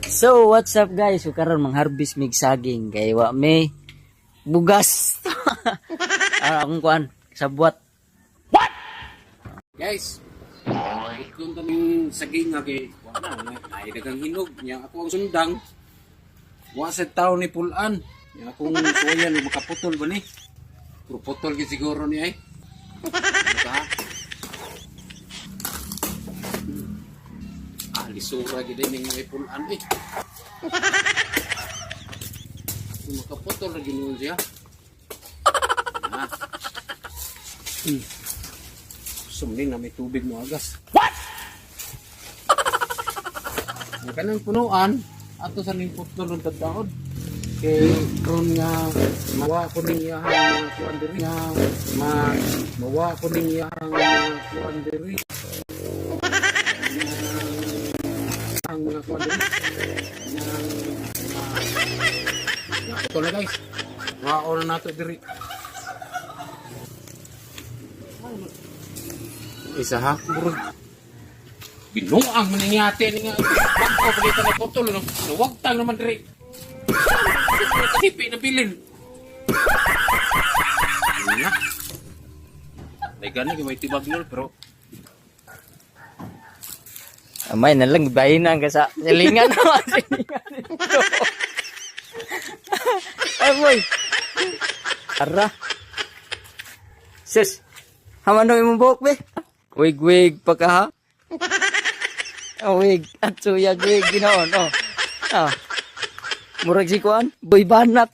So, what's up guys? So, karon mang-harvest mig saging kay wa may bugas. Akong kuan sa buwat. Guys, kung kaming saging nga kay wala ay dagang hinog nya ako ang sundang. Wa sa taon ni pulan. Nya akong soyan makaputol ba ni? Puro putol gid siguro ni ay. Diba? Lisura gid ning mga pulan eh. Makaputol ra gid siya. Ah. Sumling na may tubig mo agas. What? Ang kanang punuan ato sa ning putol ng tadtaon. Kay ron nga mawa ko ning iyang kuan diri nga mawa ko ning iyang kuan diri. Ang kuan diri. Ito na guys. Mawa na nato diri. Isa ha, bro. Binuang maningate ni nga. Ako pagita na putol no. Wagtang naman diri. Sipi na bilin. Ina. Ay gani kay may tibag nol pero Amay na lang bayin na ka sa silingan naman. Ay boy. Ara. Sis. Haman imong buhok be. Wig pa ka ha? Wig at suyag wig ginoon oh. Ah. Murag si kuan, boy banat.